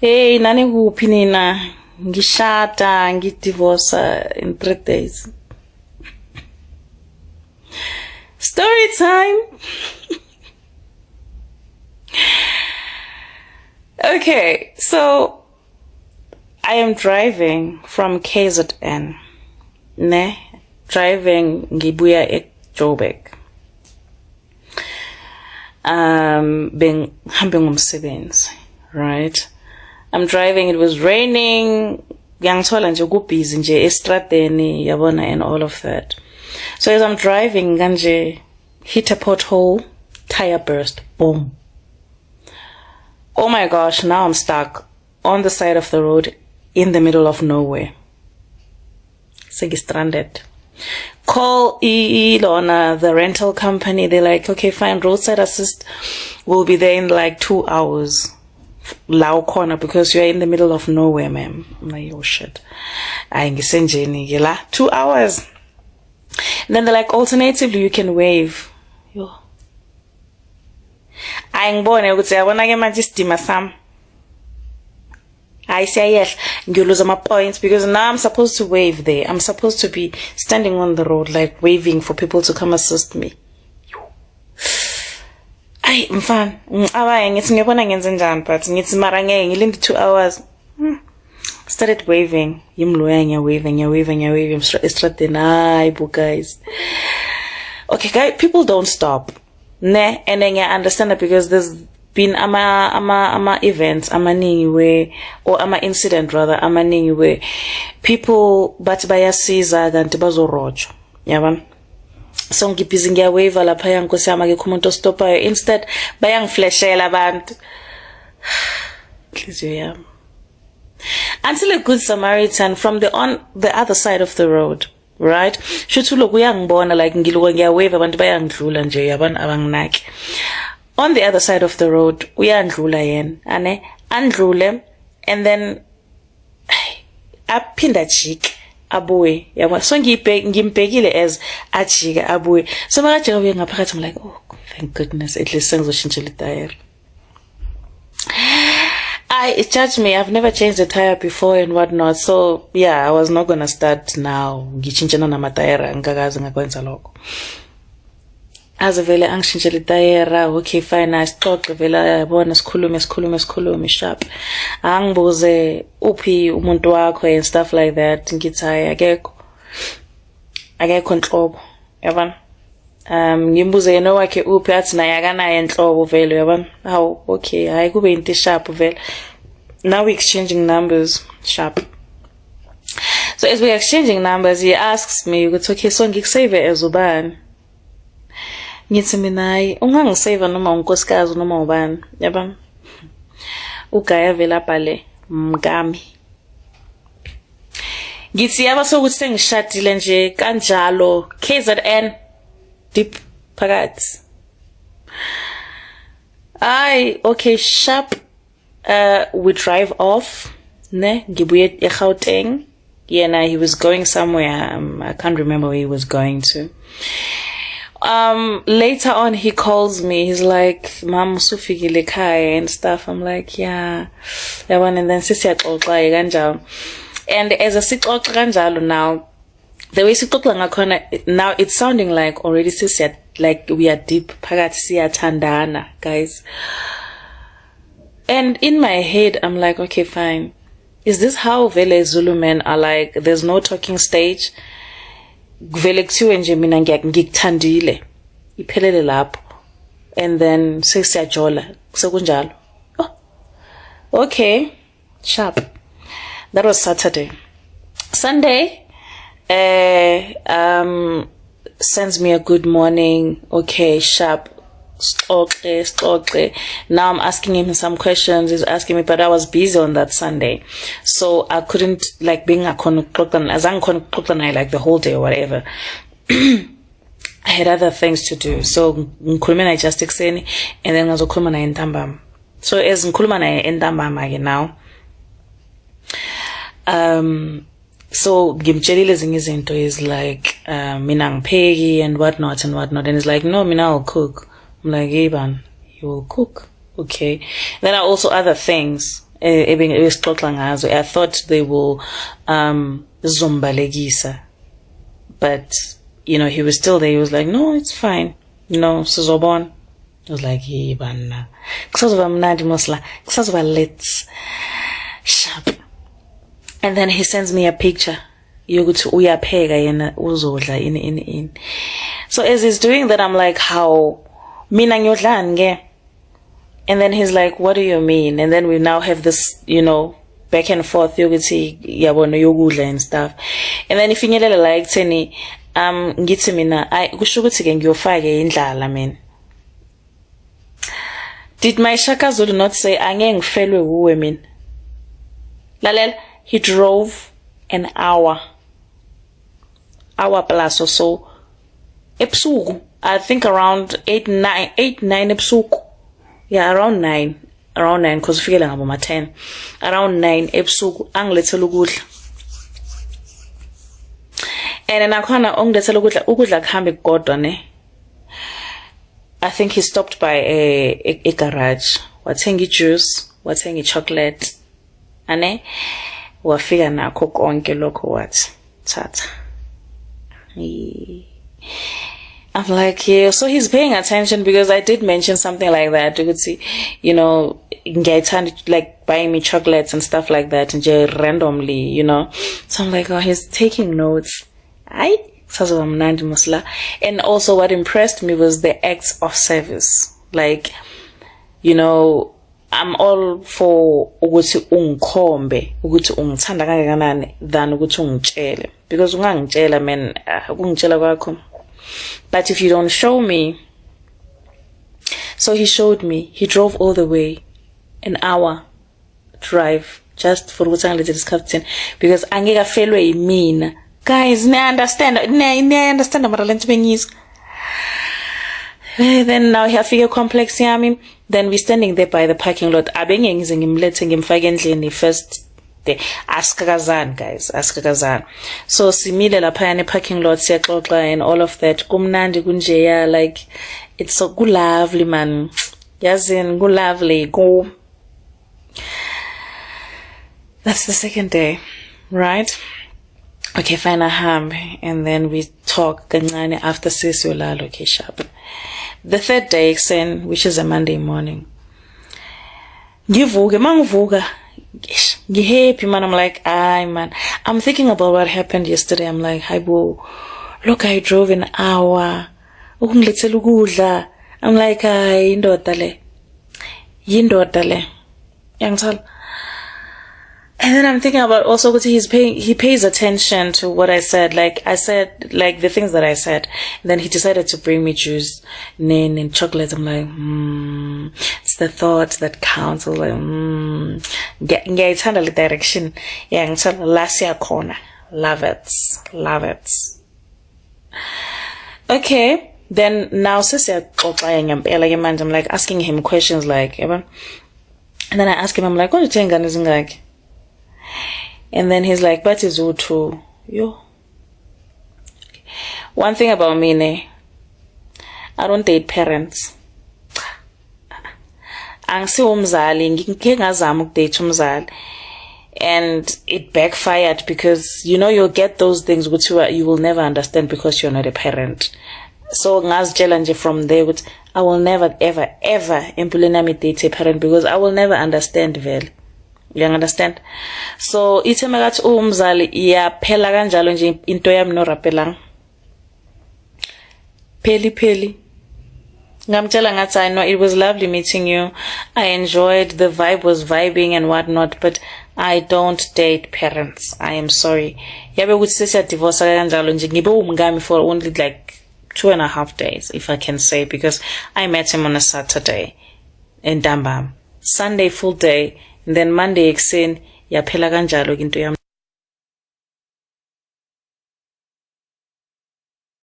Hey, nani kuphi nina? Ngishada, ngidivorce in 3 days. Story time. Okay, so I am driving from KZN. Ne, driving ngibuya eJoburg. Bengihambeng umsebenzi, right? I'm driving, it was raining, ngiyangithola nje kubusy nje estradeni yabona and all of that. So as I'm driving kanje hit a pothole, tire burst, boom. Oh my gosh, now I'm stuck on the side of the road in the middle of nowhere. So stranded. Call Ilona, the rental company. They're like, okay, fine, roadside assist will be there in like 2 hours. Lao corner, because you're in the middle of nowhere, ma'am. I'm like, oh shit. I la 2 hours. And then they're like, alternatively, you can wave. Yo. I would say, I want to get my distima Sam. I say yes, you lose my points because now I'm supposed to wave there. I'm supposed to be standing on the road, like waving for people to come assist me. Ay, mfana, ngithi ngiyabona ngenze njani, but ngithi mara ngeke ngilinde 2 hours. Started waving. Yimloya ngiyawave estradeni. Hayibo guys. Okay, guys, people don't stop. Ne, and then I understand that because there's been ama events amaningi where, or ama incident rather amaningi where people bathi bayasiza kanti bazorojwa. Yabona? So ngibhizi ngiyawave lapha yankosi yami akekho umuntu ostoppayo, instead bayangiflashela abantu. Inhliziyo yami. Until a good Samaritan from the other side of the road, right? Shuthi lokhu uyangibona like ngiluka ngiyawave abantu bayangidlula nje yabana abanginaki. On the other side of the road uyandlula yena, ane andlule, and then aphinda jike abuye yabona. So ngimbhekile as ajika abuye. So makajika uye ngaphakathi, I'm like, oh thank goodness, at least sengizoshintshela itayera. It judged me. I've never changed a tire before and whatnot. So yeah, I was not gonna start now. Ngichinchana na matayera ngakazi ngakwenza lokho. Azivele angishintshela itayera, okay fine, asixoxe vele yabona sikhulume sharp. Angibuze uphi umuntu wakho and stuff like that. Ngithi akekho nhlobo, yabona. Ngimbuze yena wakhe uphi, athi naye akanaye enhlobo vele, yabona. How okay, hayi kube into sharp vele. Now we're exchanging numbers, sharp. So as we're exchanging numbers, he asks me, okay, so ngikusave as ubani? Ngithi mina hayi ungangisave noma unkosikazi noma ubani, yabona. Ugaya vele abhale mkami. Ngithi yaba sokuthi sengishadile nje kanjalo, KZN deep phakathi. Okay, sharp. We drive off. Ne, ngibuye eGauteng. Yena, he was going somewhere. I can't remember where he was going to. Later on, he calls me. He's like, "Mama, usufikile ekhaya and stuff." I'm like, "Yeah, yabona." And then sisiyaxoxa kanjalo. And as a sixoxa kanjalo now, the way sixoxa ngakhona now, it's sounding like already sisiyat, like we are deep phakathi siyathandana, guys. And in my head, I'm like, okay, fine. Is this how vele Zulu men are like? There's no talking stage. Vele kuthiwe nje mina ngikuthandile. Iphelele lapho. And then sesiyajola. Sekunjalo. Oh. Okay. Sharp. That was Saturday. Sunday, sends me a good morning. Okay, sharp. Now I'm asking him some questions. He's asking me, but I was busy on that Sunday, so I couldn't like being a azang like the whole day or whatever. I had other things to do, so ngikhuluma naye just ekuseni, and then ngazokhuluma naye ntambama. So as ngikhuluma naye ntambama now, so ngimtshelile ezinye izinto is like mina ngipheki and whatnot, and he's like, no, mina I'll cook. I'm like, hey man, you will cook, okay. Then are also other things ebesixoxa ngazo. I thought they will zombalekisa, but you know, he was still there. He was like, no, it's fine, no, sizobona. I was like, hey bana, kusazoba mnandi mosla, kusazoba let's sharp. And then he sends me a picture yokuthi uyapheka yena uzodla in. So as he's doing that, I'm like, how mina ngiyodlani ke? And then he's like, what do you mean? And then we now have this, you know, back and forth yokuthi yabona yokudla and stuff. And then ifinyelela la ekutheni ngithi mina kusho ukuthi ke ngiyofake indlala mina. Did my Shaka Zulu not say angeke ngifelwe kuwe mina? Lalela, he drove an hour plus or so ebusuku. I think around 8 9 ebusuku. Yeah, around 9 because ufikele ngabo ma 10. Around 9 ebusuku angilethela ukudla. And nakhona ongilethela ukudla kuhambe kodwa ne. I think he stopped by a garage. Wathenga juice, wathenga chocolate. Ane wafika nakho konke lokho wathi thatha. I'm like, yeah, so he's paying attention because I did mention something like that. You could see, you know, like buying me chocolates and stuff like that and just randomly, you know. So I'm like, oh, he's taking notes. And also what impressed me was the acts of service. Like, you know, I'm all for ukuthi ungikhombe ukuthi ungithanda kangakanani than ukuthi ungitshele, because ungangitshela man ukungitshela kwakho. But if you don't show me. So he showed me. He drove all the way, an hour drive, just for ukuthi angilethele isikhathi, because angeke afelwe yimina. Guys, ne understand mara lento bengizwa. Then now hiyafika complex yami. Then we standing there by the parking lot. Abenge ngize ngimlethe ngimfake endlini first day. Askakazan, guys, askakazan. So simile lapha yani parking lot siyaxoxa and all of that. Kumnandi kunjeya, like it's so good, lovely man. Yazin, good, lovely, go. That's the second day, right? Okay, fine, and then we talk kancane after sesiyolala. Okay, sharp. The third day, which is a Monday morning, ngivuke mangivuka ngihappy man. I'm like, man, I'm thinking about what happened yesterday. I'm like, hi boo, look, I drove an hour ukungilethela ukudla. I'm like, indoda le yangithola. And then I'm thinking about also what he pays attention to what I said. Like I said, like the things that I said. And then he decided to bring me juice and chocolate. I'm like, it's the thoughts that count. So like, it's handle the direction. Yeah, until last year corner. Love it. Okay. Then now, I'm like asking him questions like, and then I ask him, I'm like, what do you think? And he's like, and then he's like, but is too yo. One thing about me, I don't date parents. Angisi umzali, ngike ngazama ukudate umzali, and it backfired because you know you'll get those things which you will never understand because you're not a parent. So ngazitshela nje from there which I will never ever employ date a parent because I will never understand vele. You understand? So ithe makathi umzali iyaphela kanjalo nje into yami norapelang. Pheli. Ngamtshela ngathi I know it was lovely meeting you. I enjoyed, the vibe was vibing and whatnot, but I don't date parents. I am sorry. Yabe ukuthi sesiyadivorce kanjalo nje ngibe umngami for only like 2.5 days, if I can say, because I met him on a Saturday in Dambam. Sunday full day. And then Monday ekuseni yaphela kanjalo into yami.